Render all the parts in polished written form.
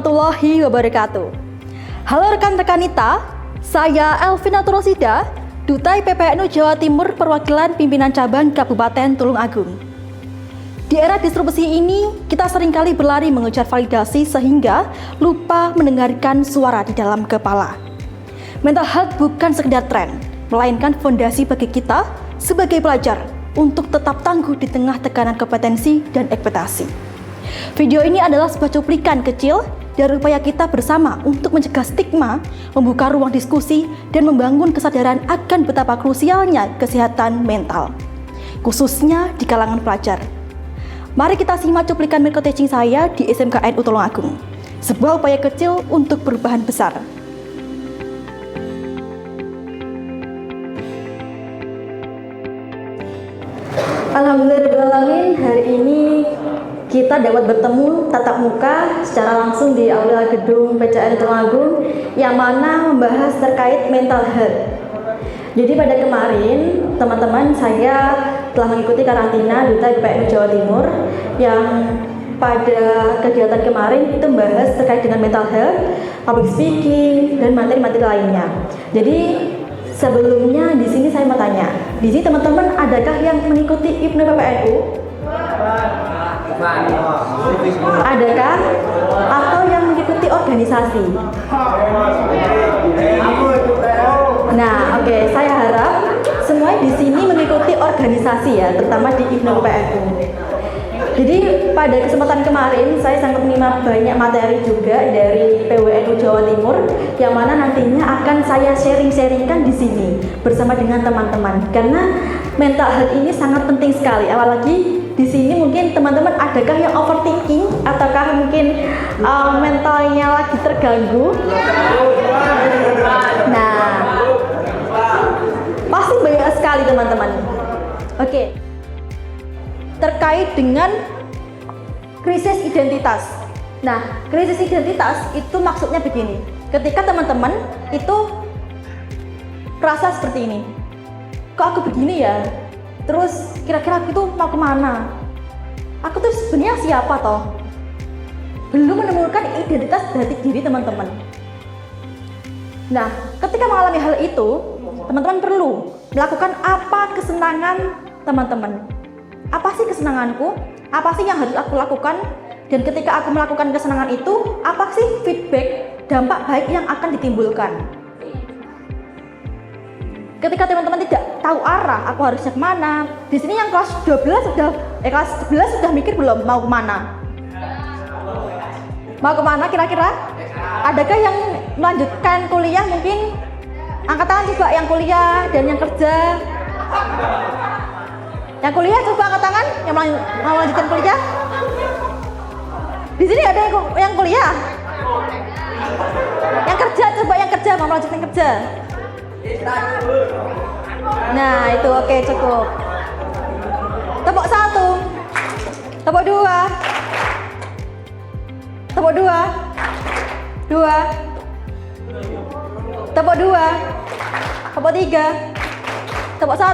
warahmatullahi wabarakatuh. Halo rekan-rekan Nita, saya Elvina Turosida, Duta IPPNU Jawa Timur Perwakilan Pimpinan Cabang Kabupaten Tulungagung. Di era disrupsi ini, kita seringkali berlari mengejar validasi sehingga lupa mendengarkan suara di dalam kepala. Mental health bukan sekedar tren, melainkan fondasi bagi kita sebagai pelajar untuk tetap tangguh di tengah tekanan kompetensi dan ekspektasi. Video ini adalah sebuah cuplikan kecil dari upaya kita bersama untuk mencegah stigma, membuka ruang diskusi, dan membangun kesadaran akan betapa krusialnya kesehatan mental, khususnya di kalangan pelajar. Mari kita simak cuplikan micro teaching saya di SMKNU Tulungagung, sebuah upaya kecil untuk perubahan besar. Alhamdulillahirrahmanirrahim, hari ini kita dapat bertemu tatap muka secara langsung di aula gedung PCN Tulungagung yang mana membahas terkait mental health. Jadi pada kemarin teman-teman saya telah mengikuti karantina Duta IPPNU Jawa Timur yang pada kegiatan kemarin itu membahas terkait dengan mental health, public speaking, dan materi-materi lainnya. Jadi sebelumnya di sini saya mau tanya, di sini teman-teman adakah yang mengikuti IPPNU PPNU? Adakah? Atau yang mengikuti organisasi? Nah, oke, saya harap semua di sini mengikuti organisasi ya, terutama di IPPNU PPNU. Jadi pada kesempatan kemarin saya sangat menerima banyak materi juga dari PWNU Jawa Timur yang mana nantinya akan saya sharing-sharingkan di sini bersama dengan teman-teman karena mental health ini sangat penting sekali. Apalagi di sini mungkin teman-teman adakah yang overthinking ataukah mungkin mentalnya lagi terganggu? Nah, pasti banyak sekali teman-teman. Oke. Terkait dengan krisis identitas. Nah, krisis identitas itu maksudnya begini. Ketika teman-teman itu rasa seperti ini. Kok aku begini ya? Terus kira-kira aku tuh mau kemana? Aku tuh sebenarnya siapa toh? Belum menemukan identitas dari diri teman-teman. Nah, ketika mengalami hal itu, teman-teman perlu melakukan apa kesenangan teman-teman. Apa sih kesenanganku? Apa sih yang harus aku lakukan? Dan ketika aku melakukan kesenangan itu, apa sih feedback, dampak baik yang akan ditimbulkan? Ketika teman-teman tidak tahu arah, aku harusnya kemana? Di sini yang kelas 12 kelas 11 sudah mikir belum mau kemana? Mau kemana kira-kira? Adakah yang melanjutkan kuliah mungkin? Angkat tangan coba yang kuliah dan yang kerja. Yang kuliah coba angkat tangan, yang mau melanjutkan kuliah. Di sini ada yang kuliah. Yang kerja coba yang kerja mau melanjutkan kerja. Nah itu oke, cukup. Tepuk 1, tepuk 2, tepuk 2, 2, tepuk 2, tepuk 3, tepuk 1.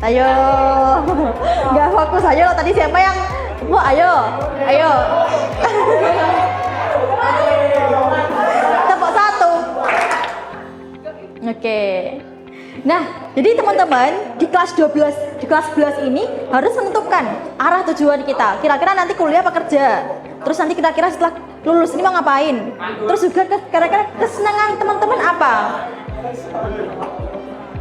Ayo, nggak fokus aja loh. Tadi siapa yang wah ayo tepuk 1. Oke. Nah, jadi teman-teman di kelas 11 ini harus menentukan arah tujuan kita. Kira-kira nanti kuliah apa kerja? Terus nanti kira-kira setelah lulus ini mau ngapain? Terus juga kira-kira kesenangan teman-teman apa?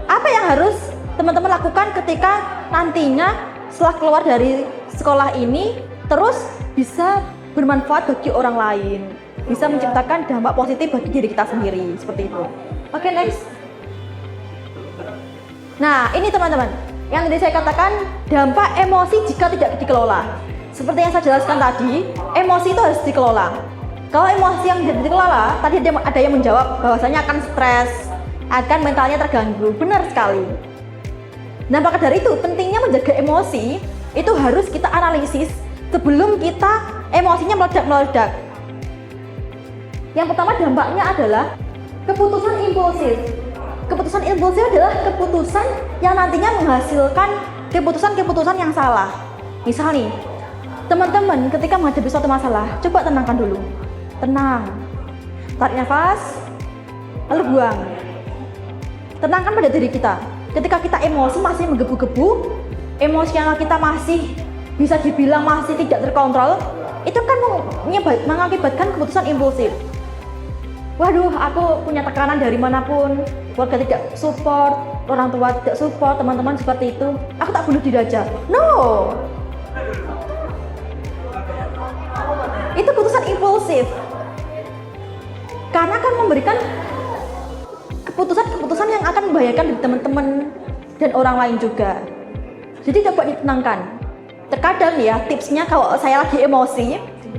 Apa yang harus teman-teman lakukan ketika nantinya setelah keluar dari sekolah ini terus bisa bermanfaat bagi orang lain, bisa menciptakan dampak positif bagi diri kita sendiri, seperti itu. Oke, next. Nah, ini teman-teman yang tadi saya katakan dampak emosi jika tidak dikelola. Seperti yang saya jelaskan tadi, emosi itu harus dikelola. Kalau emosi yang tidak dikelola, tadi ada yang menjawab bahwasanya akan stres, akan mentalnya terganggu. Benar sekali. Nah, maka dari itu pentingnya menjaga emosi itu harus kita analisis sebelum kita emosinya meledak-meledak. Yang pertama dampaknya adalah keputusan impulsif. Keputusan impulsif adalah keputusan yang nantinya menghasilkan keputusan-keputusan yang salah. Misal nih, Teman-teman, ketika menghadapi suatu masalah, coba tenangkan dulu. Tenang. Tarik nafas, lalu buang. Tenangkan pada diri kita. Ketika kita emosi masih menggebu-gebu, emosional kita masih bisa dibilang masih tidak terkontrol, itu kan mengakibatkan keputusan impulsif. Waduh, aku punya tekanan dari manapun, keluarga tidak support, orang tua tidak support, teman-teman seperti itu, aku tak bunuh diri aja. No, itu keputusan impulsif, karena akan memberikan keputusan yang akan membahayakan diri teman-teman dan orang lain juga. Jadi coba ditenangkan. Terkadang ya tipsnya kalau saya lagi emosi,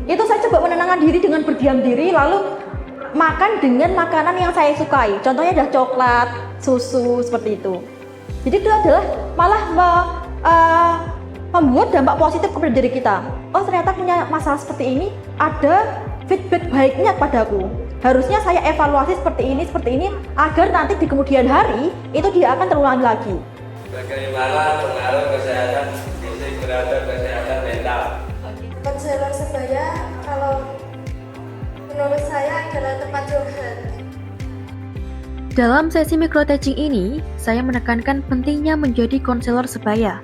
itu saya coba menenangkan diri dengan berdiam diri, lalu makan dengan makanan yang saya sukai. Contohnya adalah coklat, susu, seperti itu. Jadi itu adalah malah membuat dampak positif kepada diri kita. Oh, ternyata punya masalah seperti ini, ada feedback baiknya padaku. Harusnya saya evaluasi seperti ini, agar nanti di kemudian hari itu dia akan terulang lagi. Bagaimana pengaruh kesehatan fisik terhadap kesehatan mental? Konselor sebaya kalau menurut saya adalah tempat curhat. Dalam sesi micro-teaching ini, saya menekankan pentingnya menjadi konselor sebaya.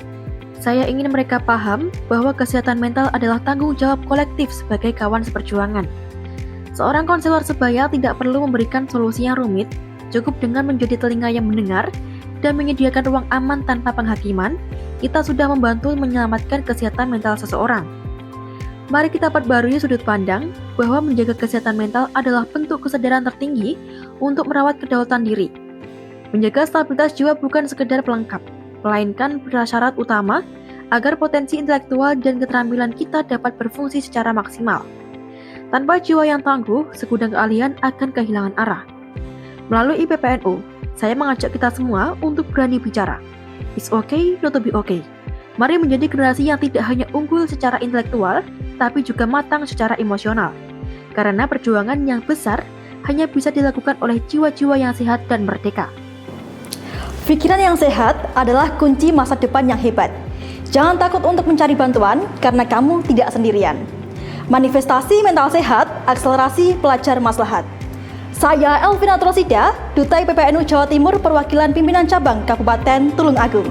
Saya ingin mereka paham bahwa kesehatan mental adalah tanggung jawab kolektif sebagai kawan seperjuangan. Seorang konselor sebaya tidak perlu memberikan solusi yang rumit, cukup dengan menjadi telinga yang mendengar dan menyediakan ruang aman tanpa penghakiman. Kita sudah membantu menyelamatkan kesehatan mental seseorang. Mari kita perbarui sudut pandang bahwa menjaga kesehatan mental adalah bentuk kesadaran tertinggi untuk merawat kedaulatan diri. Menjaga stabilitas jiwa bukan sekedar pelengkap, melainkan prasyarat utama agar potensi intelektual dan keterampilan kita dapat berfungsi secara maksimal. Tanpa jiwa yang tangguh, segudang keahlian akan kehilangan arah. Melalui PPNU, saya mengajak kita semua untuk berani bicara. It's okay not to be okay. Mari menjadi generasi yang tidak hanya unggul secara intelektual, tapi juga matang secara emosional. Karena perjuangan yang besar hanya bisa dilakukan oleh jiwa-jiwa yang sehat dan merdeka. Pikiran yang sehat adalah kunci masa depan yang hebat. Jangan takut untuk mencari bantuan, karena kamu tidak sendirian. Manifestasi mental sehat, akselerasi pelajar maslahat. Saya Elvina Trosida, Duta PPNU Jawa Timur Perwakilan Pimpinan Cabang Kabupaten Tulungagung.